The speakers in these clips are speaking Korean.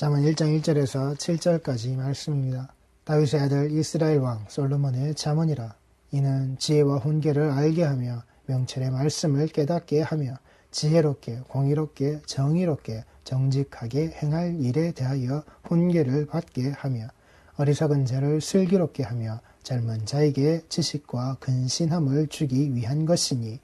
잠언 1장 1절에서 7절까지 말씀입니다. 다윗의 아들 이스라엘 왕 솔로몬의 잠언이라. 이는 지혜와 훈계를 알게 하며 명철의 말씀을 깨닫게 하며 지혜롭게 공의롭게 정의롭게 정직하게 행할 일에 대하여 훈계를 받게 하며 어리석은 자를 슬기롭게 하며 젊은 자에게 지식과 근신함을 주기 위한 것이니,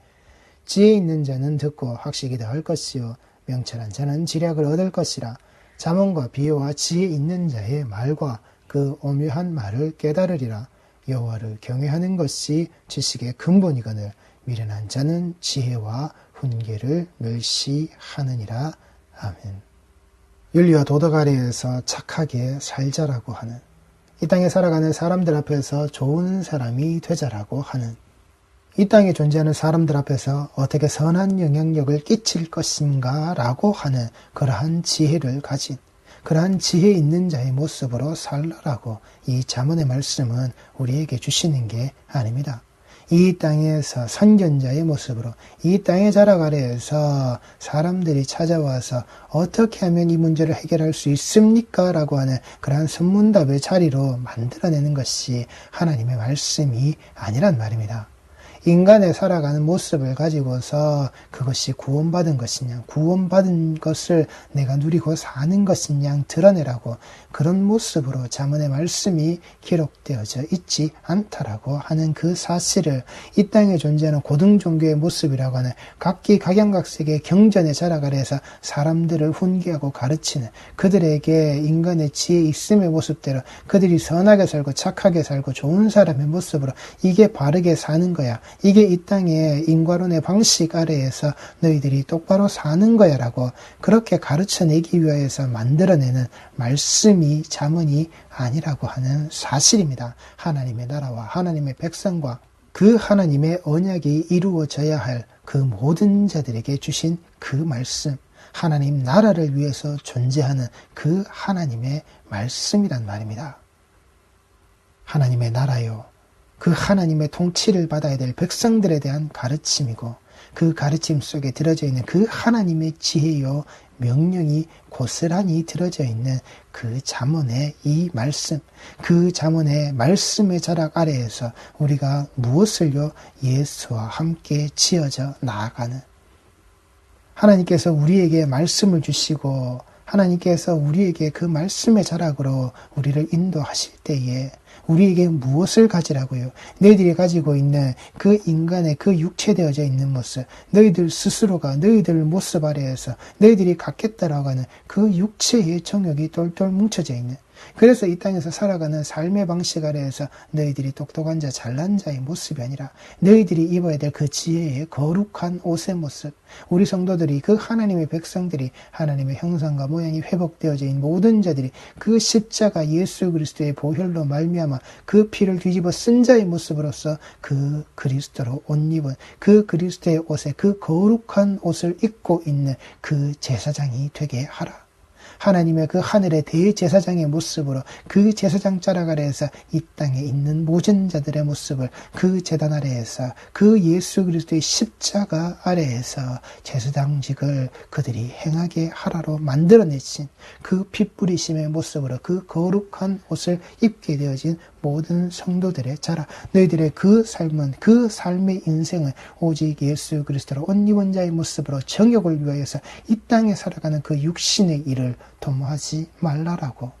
지혜 있는 자는 듣고 학식이 더할 것이요 명철한 자는 지략을 얻을 것이라. 잠언과 비유와 지혜 있는 자의 말과 그 오묘한 말을 깨달으리라. 여호와를 경외하는 것이 지식의 근본이거늘 미련한 자는 지혜와 훈계를 멸시하느니라. 아멘. 윤리와 도덕 아래에서 착하게 살자라고 하는, 이 땅에 살아가는 사람들 앞에서 좋은 사람이 되자라고 하는, 이 땅에 존재하는 사람들 앞에서 어떻게 선한 영향력을 끼칠 것인가 라고 하는 그러한 지혜를 가진, 그러한 지혜 있는 자의 모습으로 살라라고 이 잠언의 말씀은 우리에게 주시는 게 아닙니다. 이 땅에서 선견자의 모습으로, 이 땅의 자락 아래에서 사람들이 찾아와서 어떻게 하면 이 문제를 해결할 수 있습니까? 라고 하는 그러한 선문답의 자리로 만들어내는 것이 하나님의 말씀이 아니란 말입니다. 인간의 살아가는 모습을 가지고서 그것이 구원받은 것이냐, 구원받은 것을 내가 누리고 사는 것이냐 드러내라고, 그런 모습으로 잠언의 말씀이 기록되어져 있지 않다라고 하는 그 사실을 이 땅에 존재하는 고등종교의 모습이라고 하는 각기각양각색의 경전의 자락 아래에서 사람들을 훈계하고 가르치는, 그들에게 인간의 지혜 있음의 모습대로 그들이 선하게 살고 착하게 살고 좋은 사람의 모습으로 이게 바르게 사는 거야, 이게 이 땅의 인과론의 방식 아래에서 너희들이 똑바로 사는 거야 라고 그렇게 가르쳐내기 위해서 만들어내는 말씀이 잠언이 아니라고 하는 사실입니다. 하나님의 나라와 하나님의 백성과 그 하나님의 언약이 이루어져야 할 그 모든 자들에게 주신 그 말씀, 하나님 나라를 위해서 존재하는 그 하나님의 말씀이란 말입니다. 하나님의 나라요, 그 하나님의 통치를 받아야 될 백성들에 대한 가르침이고, 그 가르침 속에 들어져 있는 그 하나님의 지혜요 명령이 고스란히 들어져 있는 그 잠언의 이 말씀, 그 잠언의 말씀의 자락 아래에서 우리가 무엇을요? 예수와 함께 지어져 나아가는, 하나님께서 우리에게 말씀을 주시고 하나님께서 우리에게 그 말씀의 자락으로 우리를 인도하실 때에 우리에게 무엇을 가지라고요? 너희들이 가지고 있는 그 인간의 그 육체되어져 있는 모습, 너희들 스스로가 너희들 모습 아래에서 너희들이 갖겠다라고 하는 그 육체의 정욕이 똘똘 뭉쳐져 있는, 그래서 이 땅에서 살아가는 삶의 방식 아래에서 너희들이 똑똑한 자, 잘난 자의 모습이 아니라 너희들이 입어야 될 그 지혜의 거룩한 옷의 모습, 우리 성도들이, 그 하나님의 백성들이, 하나님의 형상과 모양이 회복되어져 있는 모든 자들이 그 십자가 예수 그리스도의 보혈로 말미암아 그 피를 뒤집어 쓴 자의 모습으로서 그 그리스도로 옷 입은, 그 그리스도의 옷에 그 거룩한 옷을 입고 있는 그 제사장이 되게 하라. 하나님의 그 하늘의 대제사장의 모습으로 그 제사장 자락 아래에서 이 땅에 있는 모든 자들의 모습을 그 제단 아래에서 그 예수 그리스도의 십자가 아래에서 제사장직을 그들이 행하게 하라로 만들어내신 그 핏부리심의 모습으로 그 거룩한 옷을 입게 되어진 모든 성도들의 자락, 너희들의 그 삶은, 그 삶의 인생은 오직 예수 그리스도로 옷 입은 자의 모습으로 정욕을 위하여서 이 땅에 살아가는 그 육신의 일을 도모하지 말라라고.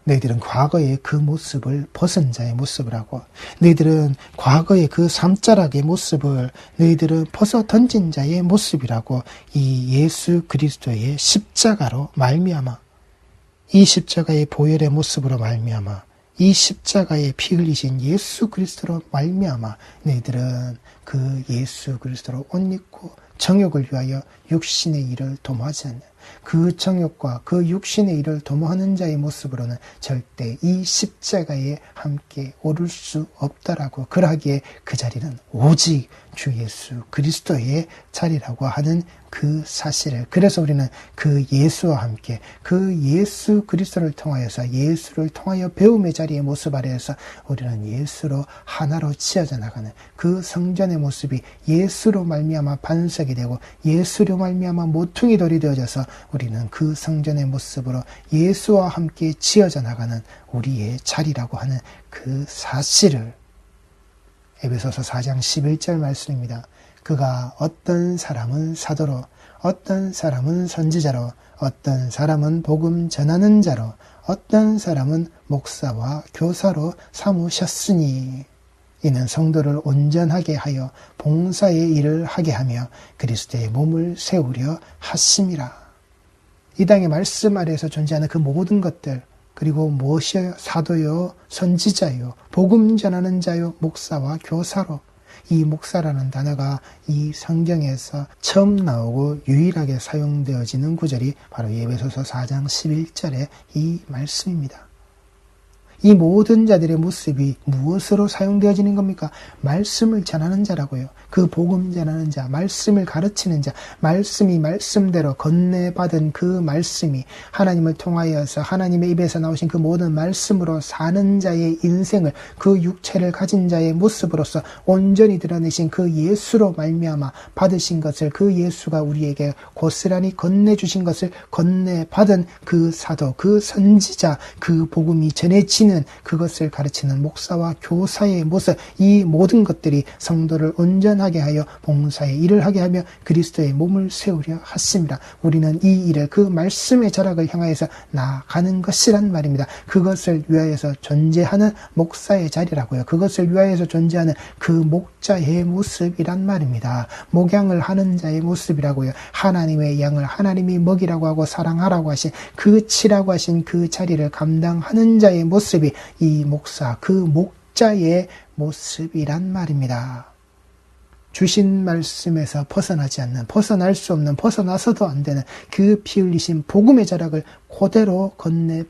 너희들은 과거의 그 모습을 벗은 자의 모습을 하고, 너희들은 과거의 그 삶자락의 모습을 너희들은 벗어 던진 자의 모습이라고 이 예수 그리스도의 십자가로 말미암아, 이 십자가의 보혈의 모습으로 말미암아, 이 십자가에 피 흘리신 예수 그리스도로 말미암아 너희들은 그 예수 그리스도로 옷 입고 정욕을 위하여 육신의 일을 도모하지 않는, 그 정욕과 그 육신의 일을 도모하는 자의 모습으로는 절대 이 십자가에 함께 오를 수 없다라고, 그러하기에 그 자리는 오직 주 예수 그리스도의 자리라고 하는 그 사실을, 그래서 우리는 그 예수와 함께 그 예수 그리스도를 통하여서 예수를 통하여 배움의 자리의 모습 아래에서 우리는 예수로 하나로 지어져 나가는 그 성전의 모습이 예수로 말미암아 반석이 되고 예수로 말미암아 모퉁이 돌이 되어져서 우리는 그 성전의 모습으로 예수와 함께 지어져 나가는 우리의 자리라고 하는 그 사실을 에베소서 4장 11절 말씀입니다. 그가 어떤 사람은 사도로, 어떤 사람은 선지자로, 어떤 사람은 복음 전하는 자로, 어떤 사람은 목사와 교사로 삼으셨으니 이는 성도를 온전하게 하여 봉사의 일을 하게 하며 그리스도의 몸을 세우려 하심이라. 이 땅의 말씀 아래에서 존재하는 그 모든 것들, 그리고 무엇이요? 사도요, 선지자요, 복음 전하는 자요, 목사와 교사로. 이 목사라는 단어가 이 성경에서 처음 나오고 유일하게 사용되어지는 구절이 바로 에베소서 4장 11절의 이 말씀입니다. 이 모든 자들의 모습이 무엇으로 사용되어지는 겁니까? 말씀을 전하는 자라고요. 그 복음 전하는 자, 말씀을 가르치는 자, 말씀이 말씀대로 건네받은 그 말씀이 하나님을 통하여서 하나님의 입에서 나오신 그 모든 말씀으로 사는 자의 인생을 그 육체를 가진 자의 모습으로서 온전히 드러내신 그 예수로 말미암아 받으신 것을 그 예수가 우리에게 고스란히 건네주신 것을 건네받은 그 사도, 그 선지자, 그 복음이 전해지는 그것을 가르치는 목사와 교사의 모습, 이 모든 것들이 성도를 온전하게 하여 봉사의 일을 하게 하며 그리스도의 몸을 세우려 하십니다. 우리는 이 일을 그 말씀의 자락을 향하여서 나아가는 것이란 말입니다. 그것을 위하여서 존재하는 목사의 자리라고요. 그것을 위하여서 존재하는 그 목자의 모습이란 말입니다. 목양을 하는 자의 모습이라고요. 하나님의 양을 하나님이 먹이라고 하고 사랑하라고 하신 그 치라고 하신 그 자리를 감당하는 자의 모습이 이 목사, 그 목자의 모습이란 말입니다. 주신 말씀에서 벗어나지 않는, 벗어날 수 없는, 벗어나서도 안 되는 그 피 흘리신 복음의 자락을 그대로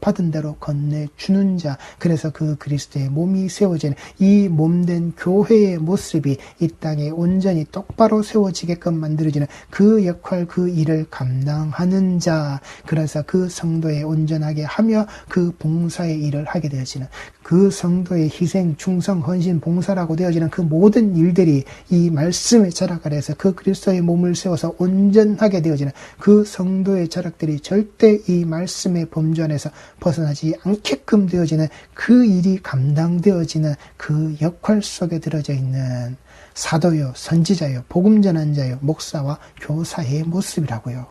받은 대로 건네주는 자, 그래서 그 그리스도의 몸이 세워지는 이 몸된 교회의 모습이 이 땅에 온전히 똑바로 세워지게끔 만들어지는 그 역할, 그 일을 감당하는 자, 그래서 그 성도의 온전하게 하며 그 봉사의 일을 하게 되어지는 그 성도의 희생, 충성, 헌신, 봉사라고 되어지는 그 모든 일들이 이 말씀의 자락 아래에서 그 그리스도의 몸을 세워서 온전하게 되어지는 그 성도의 자락들이 절대 이 말씀의 범주 안에서 벗어나지 않게끔 되어지는 그 일이 감당되어지는 그 역할 속에 들어져 있는 사도요, 선지자요, 복음 전한 자요, 목사와 교사의 모습이라고요.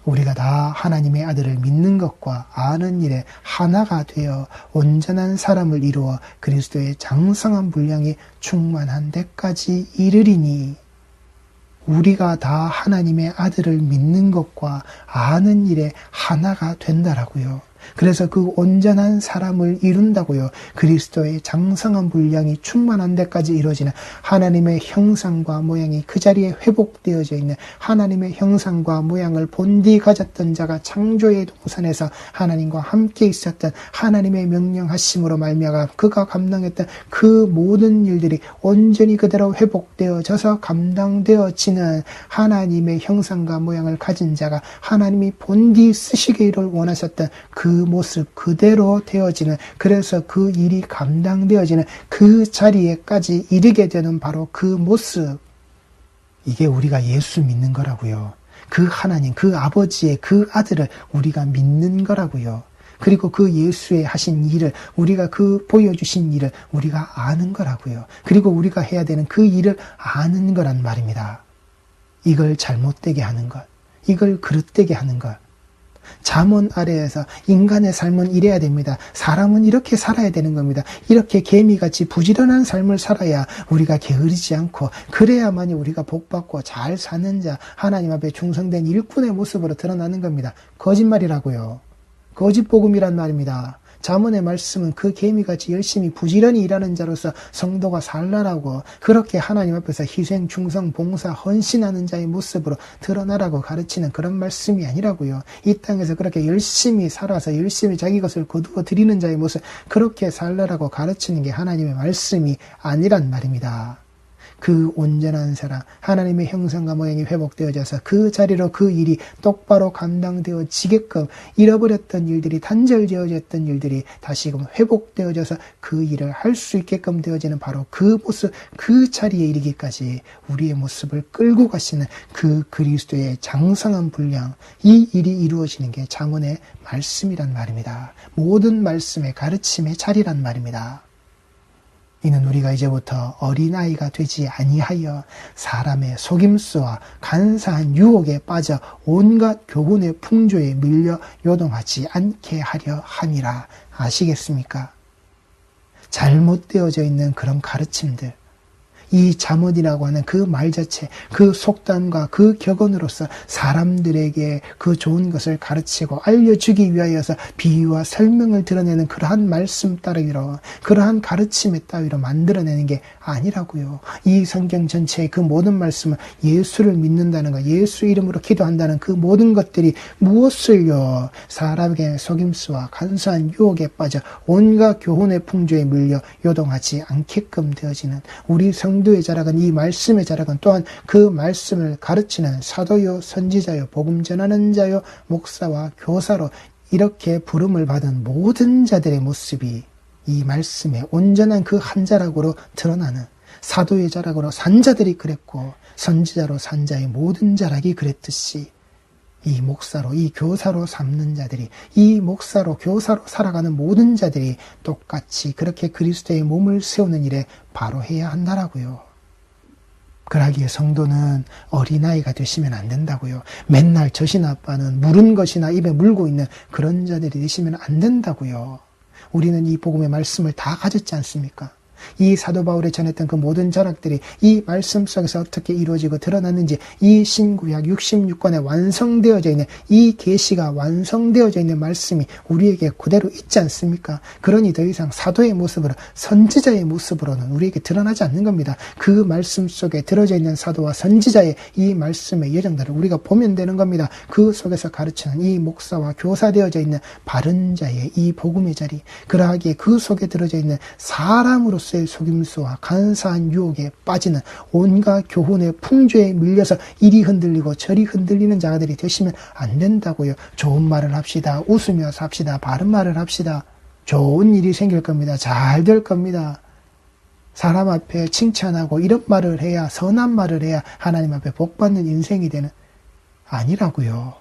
우리가 다 하나님의 아들을 믿는 것과 아는 일에 하나가 되어 온전한 사람을 이루어 그리스도의 장성한 분량이 충만한 데까지 이르리니, 우리가 다 하나님의 아들을 믿는 것과 아는 일에 하나가 된다라고요. 그래서 그 온전한 사람을 이룬다고요. 그리스도의 장성한 분량이 충만한 데까지 이루어지는 하나님의 형상과 모양이 그 자리에 회복되어져 있는 하나님의 형상과 모양을 본디 가졌던 자가 창조의 동산에서 하나님과 함께 있었던 하나님의 명령하심으로 말미암아 그가 감당했던 그 모든 일들이 온전히 그대로 회복되어져서 감당되어지는 하나님의 형상과 모양을 가진 자가 하나님이 본디 쓰시기를 원하셨던 그 모습 그대로 되어지는, 그래서 그 일이 감당되어지는 그 자리에까지 이르게 되는 바로 그 모습, 이게 우리가 예수 믿는 거라고요. 그 하나님, 그 아버지의 그 아들을 우리가 믿는 거라고요. 그리고 그 예수의 하신 일을, 우리가 그 보여주신 일을 우리가 아는 거라고요. 그리고 우리가 해야 되는 그 일을 아는 거란 말입니다. 이걸 잘못되게 하는 것, 이걸 그릇되게 하는 것. 잠언 아래에서 인간의 삶은 이래야 됩니다. 사람은 이렇게 살아야 되는 겁니다. 이렇게 개미같이 부지런한 삶을 살아야 우리가 게으르지 않고, 그래야만이 우리가 복받고 잘 사는 자, 하나님 앞에 충성된 일꾼의 모습으로 드러나는 겁니다. 거짓말이라고요. 거짓복음이란 말입니다. 잠언의 말씀은 그 개미같이 열심히 부지런히 일하는 자로서 성도가 살라라고, 그렇게 하나님 앞에서 희생, 충성, 봉사, 헌신하는 자의 모습으로 드러나라고 가르치는 그런 말씀이 아니라고요. 이 땅에서 그렇게 열심히 살아서 열심히 자기 것을 거두어 드리는 자의 모습, 그렇게 살라라고 가르치는 게 하나님의 말씀이 아니란 말입니다. 그 온전한 사랑, 하나님의 형상과 모양이 회복되어져서 그 자리로 그 일이 똑바로 감당되어지게끔 잃어버렸던 일들이, 단절되어졌던 일들이 다시금 회복되어져서 그 일을 할 수 있게끔 되어지는 바로 그 모습, 그 자리에 이르기까지 우리의 모습을 끌고 가시는 그 그리스도의 장성한 분량, 이 일이 이루어지는 게 잠언의 말씀이란 말입니다. 모든 말씀의 가르침의 자리란 말입니다. 이는 우리가 이제부터 어린아이가 되지 아니하여 사람의 속임수와 간사한 유혹에 빠져 온갖 교훈의 풍조에 밀려 요동하지 않게 하려 함이라. 아시겠습니까? 잘못되어져 있는 그런 가르침들, 이 잠언이라고 하는 그 말 자체, 그 속담과 그 격언으로서 사람들에게 그 좋은 것을 가르치고 알려주기 위하여서 비유와 설명을 드러내는 그러한 말씀 따르기로, 그러한 가르침에 따위로 만들어내는 게 아니라고요. 이 성경 전체의 그 모든 말씀은 예수를 믿는다는 것, 예수 이름으로 기도한다는 그 모든 것들이 무엇을요? 사람에게 속임수와 간사한 유혹에 빠져 온갖 교훈의 풍조에 밀려 요동하지 않게끔 되어지는 우리 성도의 자락은, 이 말씀의 자락은 또한 그 말씀을 가르치는 사도요, 선지자요, 복음 전하는 자요, 목사와 교사로 이렇게 부름을 받은 모든 자들의 모습이 이 말씀의 온전한 그 한 자락으로 드러나는, 사도의 자락으로 산 자들이 그랬고 선지자로 산 자의 모든 자락이 그랬듯이 이 목사로, 이 교사로 삼는 자들이, 이 목사로, 교사로 살아가는 모든 자들이 똑같이 그렇게 그리스도의 몸을 세우는 일에 바로 해야 한다라고요. 그러기에 성도는 어린아이가 되시면 안 된다고요. 맨날 젖이나 아빠는 물은 것이나 입에 물고 있는 그런 자들이 되시면 안 된다고요. 우리는 이 복음의 말씀을 다 가졌지 않습니까? 이 사도 바울이 전했던 그 모든 전학들이 이 말씀 속에서 어떻게 이루어지고 드러났는지, 이 신구약 66권에 완성되어져 있는 이 계시가 완성되어져 있는 말씀이 우리에게 그대로 있지 않습니까? 그러니 더 이상 사도의 모습으로, 선지자의 모습으로는 우리에게 드러나지 않는 겁니다. 그 말씀 속에 들어져 있는 사도와 선지자의 이 말씀의 여정들을 우리가 보면 되는 겁니다. 그 속에서 가르치는 이 목사와 교사되어져 있는 바른 자의 이 복음의 자리, 그러하기에 그 속에 들어져 있는 사람으로서 의 속임수와 간사한 유혹에 빠지는 온갖 교훈의 풍조에 밀려서 이리 흔들리고 저리 흔들리는 자들이 되시면 안 된다고요. 좋은 말을 합시다. 웃으며 삽시다. 바른 말을 합시다. 좋은 일이 생길 겁니다. 잘 될 겁니다. 사람 앞에 칭찬하고 이런 말을 해야, 선한 말을 해야 하나님 앞에 복받는 인생이 되는, 아니라고요.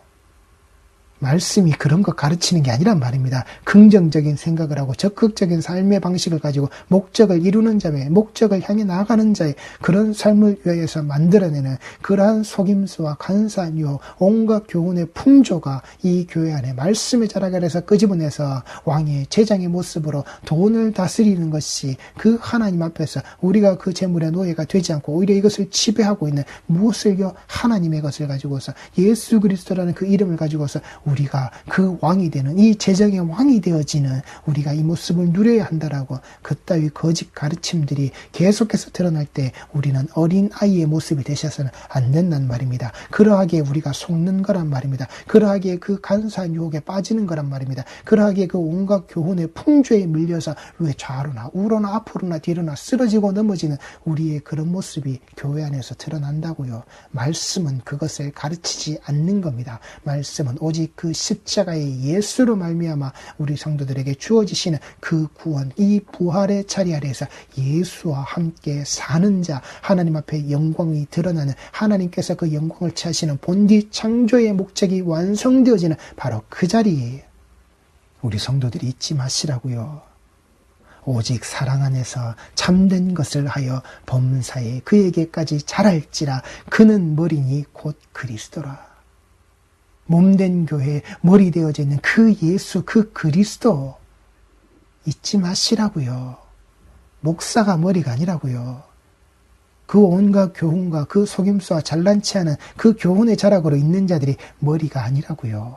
말씀이 그런 거 가르치는 게 아니란 말입니다. 긍정적인 생각을 하고 적극적인 삶의 방식을 가지고 목적을 이루는 자의, 목적을 향해 나아가는 자의 그런 삶을 위해서 만들어내는 그러한 속임수와 간사한 유혹, 온갖 교훈의 풍조가 이 교회 안에 말씀의 자락 아래서 끄집어내서 왕의 제장의 모습으로 돈을 다스리는 것이 그 하나님 앞에서 우리가 그 재물의 노예가 되지 않고 오히려 이것을 지배하고 있는, 무엇을요? 하나님의 것을 가지고서, 예수 그리스도라는 그 이름을 가지고서 우리가 그 왕이 되는, 이 제정의 왕이 되어지는 우리가 이 모습을 누려야 한다라고 그따위 거짓 가르침들이 계속해서 드러날 때 우리는 어린아이의 모습이 되셔서는 안 된단 말입니다. 그러하기에 우리가 속는 거란 말입니다. 그러하기에 그 간사한 유혹에 빠지는 거란 말입니다. 그러하기에 그 온갖 교훈의 풍조에 밀려서 왜 좌로나 우로나 앞으로나 뒤로나 쓰러지고 넘어지는 우리의 그런 모습이 교회 안에서 드러난다고요. 말씀은 그것을 가르치지 않는 겁니다. 말씀은 오직 그 십자가의 예수로 말미암아 우리 성도들에게 주어지시는 그 구원, 이 부활의 자리 아래에서 예수와 함께 사는 자, 하나님 앞에 영광이 드러나는, 하나님께서 그 영광을 취하시는 본디 창조의 목적이 완성되어지는 바로 그 자리에 우리 성도들이 잊지 마시라고요. 오직 사랑 안에서 참된 것을 하여 범사에 그에게까지 자랄지라. 그는 머리니 곧 그리스도라. 몸된 교회에 머리 되어져 있는 그 예수, 그 그리스도 잊지 마시라고요. 목사가 머리가 아니라고요. 그 온갖 교훈과 그 속임수와 잘난 체하는 그 교훈의 자락으로 있는 자들이 머리가 아니라고요.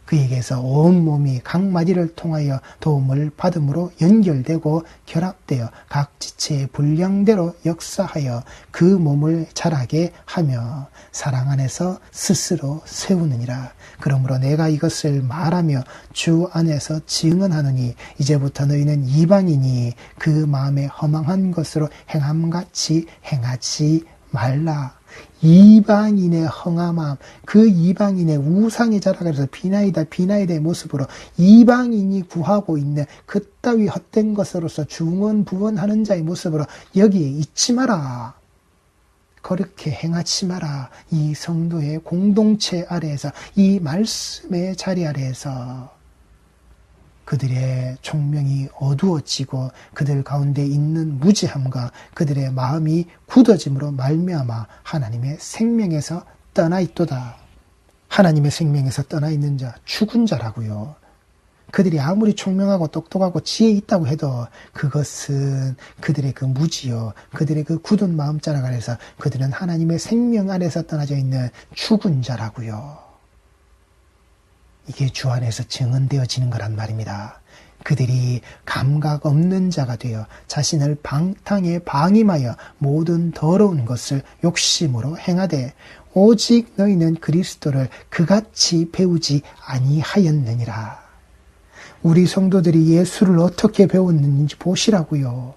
그에게서 온몸이 각 마디를 통하여 도움을 받음으로 연결되고 결합되어 각 지체의 분량대로 역사하여 그 몸을 자라게 하며 사랑 안에서 스스로 세우느니라. 그러므로 내가 이것을 말하며 주 안에서 증언하노니 이제부터 너희는 이방인이 그 마음에 허망한 것으로 행함같이 행하지 말라. 이방인의 헝함함, 그 이방인의 우상의 자락에서 비나이다의 모습으로 이방인이 구하고 있는 그따위 헛된 것으로서 중언부언하는 자의 모습으로 여기에 있지 마라. 그렇게 행하지 마라. 이 성도의 공동체 아래에서, 이 말씀의 자리 아래에서 그들의 총명이 어두워지고 그들 가운데 있는 무지함과 그들의 마음이 굳어짐으로 말미암아 하나님의 생명에서 떠나 있도다. 하나님의 생명에서 떠나 있는 자, 죽은 자라고요. 그들이 아무리 총명하고 똑똑하고 지혜 있다고 해도 그것은 그들의 그 무지요, 그들의 그 굳은 마음자락 아래서 그들은 하나님의 생명 아래서 떠나져 있는 죽은 자라고요. 이게 주 안에서 증언되어지는 거란 말입니다. 그들이 감각 없는 자가 되어 자신을 방탕에 방임하여 모든 더러운 것을 욕심으로 행하되 오직 너희는 그리스도를 그같이 배우지 아니하였느니라. 우리 성도들이 예수를 어떻게 배웠는지 보시라고요.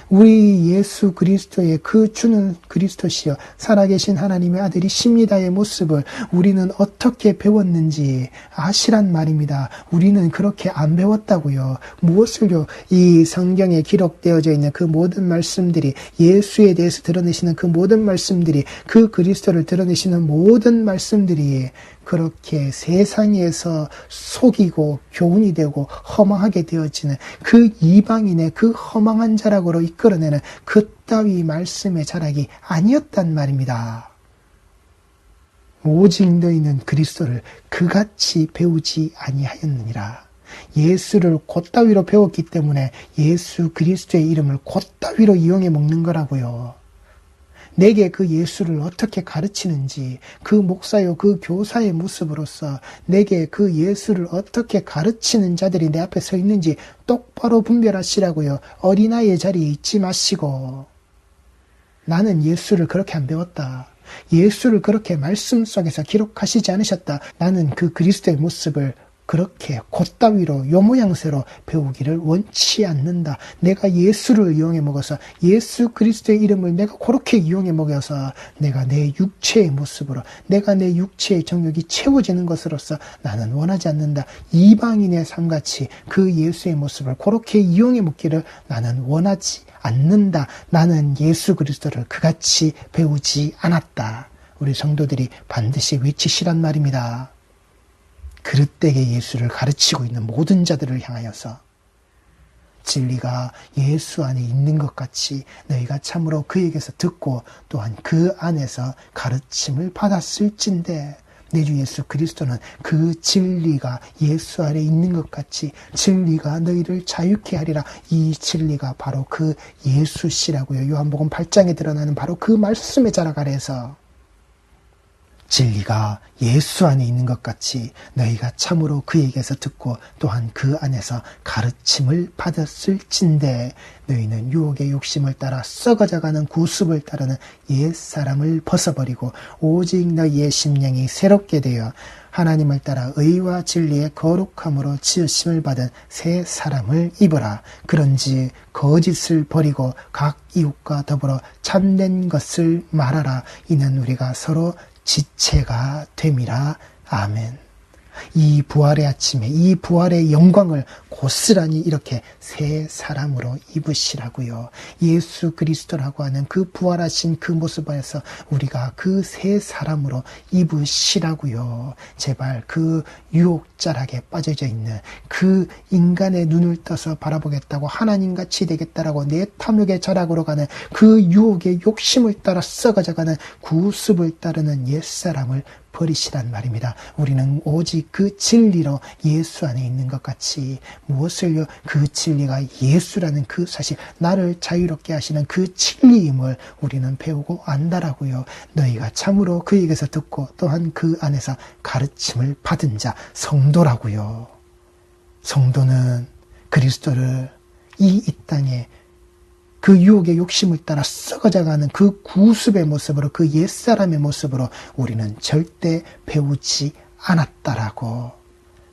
우리 예수 그리스도의 그 주는 그리스도시여 살아계신 하나님의 아들이십니다의 모습을 우리는 어떻게 배웠는지 아시란 말입니다. 우리는 그렇게 안 배웠다고요. 무엇을요? 이 성경에 기록되어져 있는 그 모든 말씀들이, 예수에 대해서 드러내시는 그 모든 말씀들이, 그 그리스도를 드러내시는 모든 말씀들이 그렇게 세상에서 속이고 교훈이 되고 허망하게 되어지는 그 이방인의 그 허망한 자락으로 이끌어내는 그따위 말씀의 자락이 아니었단 말입니다. 오직 너희는 그리스도를 그같이 배우지 아니하였느니라. 예수를 곧따위로 배웠기 때문에 예수 그리스도의 이름을 곧따위로 이용해 먹는 거라고요. 내게 그 예수를 어떻게 가르치는지, 그 목사요 그 교사의 모습으로서 내게 그 예수를 어떻게 가르치는 자들이 내 앞에 서 있는지 똑바로 분별하시라고요. 어린아이의 자리에 있지 마시고, 나는 예수를 그렇게 안 배웠다, 예수를 그렇게 말씀 속에서 기록하시지 않으셨다, 나는 그 그리스도의 모습을 그렇게 곧따위로 요 모양새로 배우기를 원치 않는다. 내가 예수를 이용해 먹어서, 예수 그리스도의 이름을 내가 그렇게 이용해 먹어서 내가 내 육체의 모습으로, 내가 내 육체의 정욕이 채워지는 것으로서 나는 원하지 않는다. 이방인의 삶같이 그 예수의 모습을 그렇게 이용해 먹기를 나는 원하지 않는다. 나는 예수 그리스도를 그같이 배우지 않았다. 우리 성도들이 반드시 외치시란 말입니다. 그릇되게 예수를 가르치고 있는 모든 자들을 향하여서 진리가 예수 안에 있는 것 같이 너희가 참으로 그에게서 듣고 또한 그 안에서 가르침을 받았을진데, 내 주 예수 그리스도는 그 진리가 예수 안에 있는 것 같이 진리가 너희를 자유케 하리라. 이 진리가 바로 그 예수시라고요. 요한복음 8장에 드러나는 바로 그 말씀의 자락 아래에서 진리가 예수 안에 있는 것 같이 너희가 참으로 그에게서 듣고 또한 그 안에서 가르침을 받았을진데, 너희는 유혹의 욕심을 따라 썩어져가는 구습을 따르는 옛사람을 벗어버리고 오직 너희의 심령이 새롭게 되어 하나님을 따라 의와 진리의 거룩함으로 지으심을 받은 새 사람을 입으라. 그런지 거짓을 버리고 각 이웃과 더불어 참된 것을 말하라. 이는 우리가 서로 지체가 됨이라. 아멘. 이 부활의 아침에 이 부활의 영광을 고스란히 이렇게 새 사람으로 입으시라고요. 예수 그리스도라고 하는 그 부활하신 그 모습 안에서 우리가 그 새 사람으로 입으시라고요. 제발 그 유혹자락에 빠져져 있는 그 인간의 눈을 떠서 바라보겠다고 하나님같이 되겠다라고 내 탐욕의 자락으로 가는 그 유혹의 욕심을 따라 썩어져가는 구습을 따르는 옛사람을 버리시란 말입니다. 우리는 오직 그 진리로 예수 안에 있는 것 같이 무엇을요? 그 진리가 예수라는 그 사실, 나를 자유롭게 하시는 그 진리임을 우리는 배우고 안다라고요. 너희가 참으로 그에게서 듣고 또한 그 안에서 가르침을 받은 자, 성도라고요. 성도는 그리스도를 이 땅에 그 유혹의 욕심을 따라 썩어져가는 그 구습의 모습으로, 그 옛사람의 모습으로 우리는 절대 배우지 않았다라고.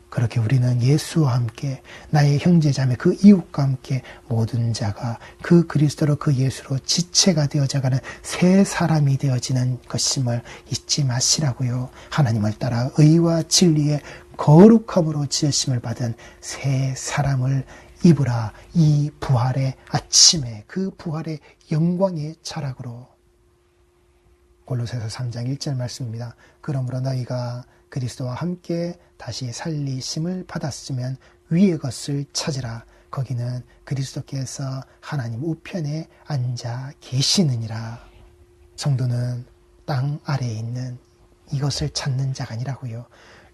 그렇게 우리는 예수와 함께 나의 형제자매 그 이웃과 함께 모든 자가 그 그리스도로 그 예수로 지체가 되어져가는 새 사람이 되어지는 것임을 잊지 마시라고요. 하나님을 따라 의와 진리의 거룩함으로 지으심을 받은 새 사람을 입으라. 이 부활의 아침에 그 부활의 영광의 자락으로. 골로새서 3장 1절 말씀입니다. 그러므로 너희가 그리스도와 함께 다시 살리심을 받았으면 위의 것을 찾으라. 거기는 그리스도께서 하나님 우편에 앉아 계시느니라. 성도는 땅 아래에 있는 이것을 찾는 자가 아니라고요.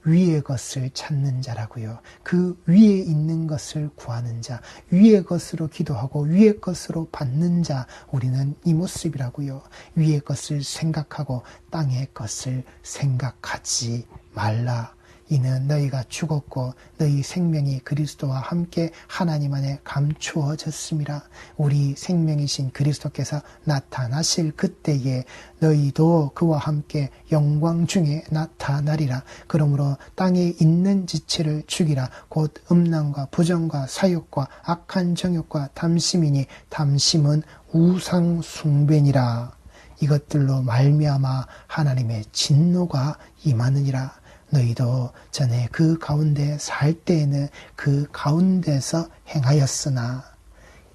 위의 것을 찾는 자라고요. 그 위에 있는 것을 구하는 자, 위의 것으로 기도하고 위의 것으로 받는 자, 우리는 이 모습이라고요. 위의 것을 생각하고 땅의 것을 생각하지 말라. 이는 너희가 죽었고 너희 생명이 그리스도와 함께 하나님 안에 감추어졌습니다. 우리 생명이신 그리스도께서 나타나실 그때에 너희도 그와 함께 영광 중에 나타나리라. 그러므로 땅에 있는 지체를 죽이라. 곧 음란과 부정과 사욕과 악한 정욕과 탐심이니 탐심은 우상 숭배니라. 이것들로 말미암아 하나님의 진노가 임하느니라. 너희도 전에 그 가운데 살 때에는 그 가운데서 행하였으나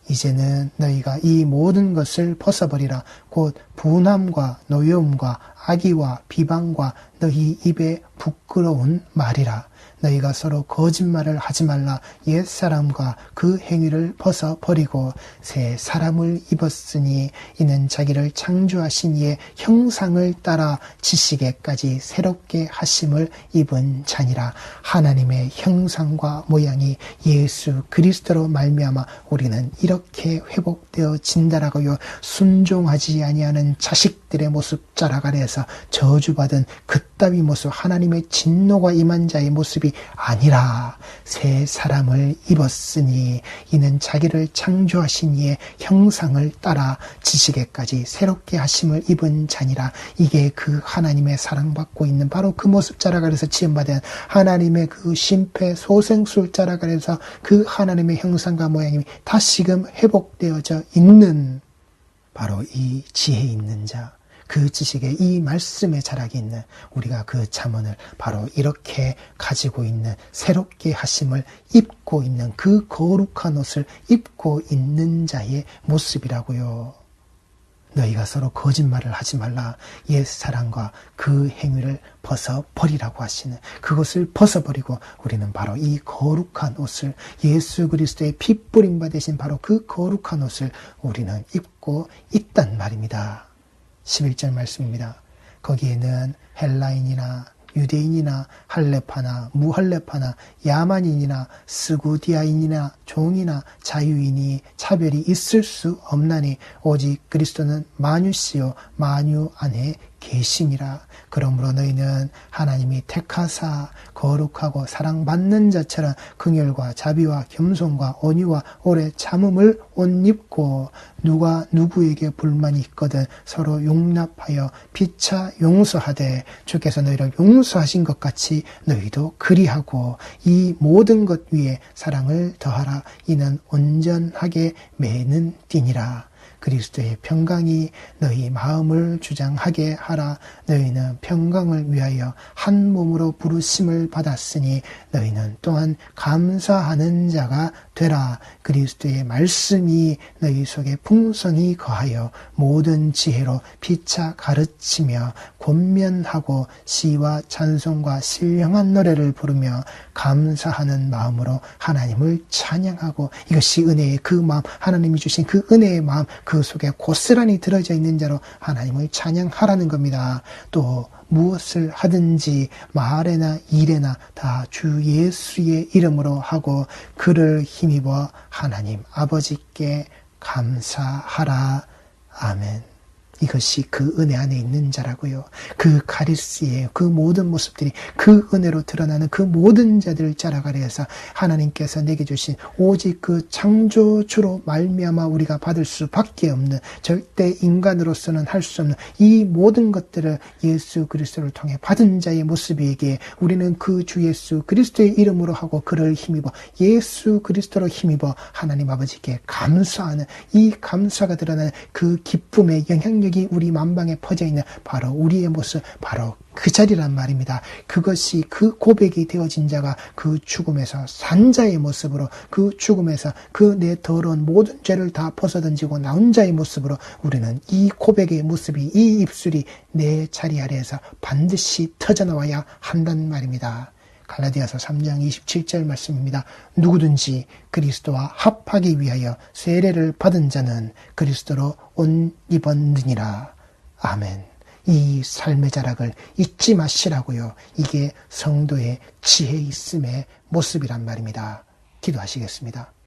이제는 너희가 이 모든 것을 벗어버리라. 곧 분함과 노여움과 악의와 비방과 너희 입에 부끄러운 말이라. 너희가 서로 거짓말을 하지 말라. 옛사람과 그 행위를 벗어버리고 새 사람을 입었으니 이는 자기를 창조하신 이의 형상을 따라 지식에까지 새롭게 하심을 입은 자니라. 하나님의 형상과 모양이 예수 그리스도로 말미암아 우리는 이렇게 회복되어진다라고요. 순종하지 아니하는 자식들의 모습 자락 아래에서 저주받은 그따위 모습, 하나님의 진노가 임한 자의 모습이 아니라 새 사람을 입었으니 이는 자기를 창조하신 이의 형상을 따라 지식에까지 새롭게 하심을 입은 자니라. 이게 그 하나님의 사랑받고 있는 바로 그 모습 자락 아래에서 지음받은 하나님의 그 심폐소생술 자락 아래에서 그 하나님의 형상과 모양이 다시금 회복되어져 있는 바로 이 지혜 있는 자, 그 지식에 이 말씀의 자락이 있는 우리가 그 잠언을 바로 이렇게 가지고 있는, 새롭게 하심을 입고 있는 그 거룩한 옷을 입고 있는 자의 모습이라고요. 너희가 서로 거짓말을 하지 말라. 옛사람과 그 행위를 벗어버리라고 하시는 그것을 벗어버리고 우리는 바로 이 거룩한 옷을, 예수 그리스도의 피 뿌림 받으신 바로 그 거룩한 옷을 우리는 입고 있단 말입니다. 11절 말씀입니다. 거기에는 헬라인이나 유대인이나 할레파나 무할레파나 야만인이나 스구디아인이나 종이나 자유인이 차별이 있을 수 없나니 오직 그리스도는 만유시요 만유 안에 계심이라. 그러므로 너희는 하나님이 택하사 거룩하고 사랑받는 자처럼 긍휼과 자비와 겸손과 온유와 오래 참음을 옷 입고 누가 누구에게 불만이 있거든 서로 용납하여 피차 용서하되 주께서 너희를 용서하신 것 같이 너희도 그리하고 이 모든 것 위에 사랑을 더하라. 이는 온전하게 매는 띠니라. 그리스도의 평강이 너희 마음을 주장하게 하라. 너희는 평강을 위하여 한 몸으로 부르심을 받았으니 너희는 또한 감사하는 자가 되라. 그리스도의 말씀이 너희 속에 풍성히 거하여 모든 지혜로 피차 가르치며 권면하고 시와 찬송과 신령한 노래를 부르며 감사하는 마음으로 하나님을 찬양하고, 이것이 은혜의 그 마음, 하나님이 주신 그 은혜의 마음, 그 속에 고스란히 들어져 있는 자로 하나님을 찬양하라는 겁니다. 또 무엇을 하든지 말에나 일에나 다 주 예수의 이름으로 하고 그를 힘입어 하나님 아버지께 감사하라. 아멘. 이것이 그 은혜 안에 있는 자라고요. 그 가리스의 그 모든 모습들이 그 은혜로 드러나는 그 모든 자들을 자라가려 해서 하나님께서 내게 주신 오직 그 창조주로 말미암아 우리가 받을 수밖에 없는, 절대 인간으로서는 할 수 없는 이 모든 것들을 예수 그리스도를 통해 받은 자의 모습이기에 우리는 그 주 예수 그리스도의 이름으로 하고 그를 힘입어 예수 그리스도로 힘입어 하나님 아버지께 감사하는, 이 감사가 드러나는 그 기쁨의 영향력이 우리 만방에 퍼져 있는 바로 우리의 모습, 바로 그 자리란 말입니다. 그것이, 그 고백이 되어진 자가 그 죽음에서 산 자의 모습으로, 그 죽음에서 그 내 더러운 모든 죄를 다 벗어던지고 나온 자의 모습으로 우리는 이 고백의 모습이, 이 입술이 내 자리 아래에서 반드시 터져나와야 한단 말입니다. 갈라디아서 3장 27절 말씀입니다. 누구든지 그리스도와 합하기 위하여 세례를 받은 자는 그리스도로 옷 입었느니라. 아멘. 이 삶의 자락을 잊지 마시라고요. 이게 성도의 지혜 있음의 모습이란 말입니다. 기도하시겠습니다.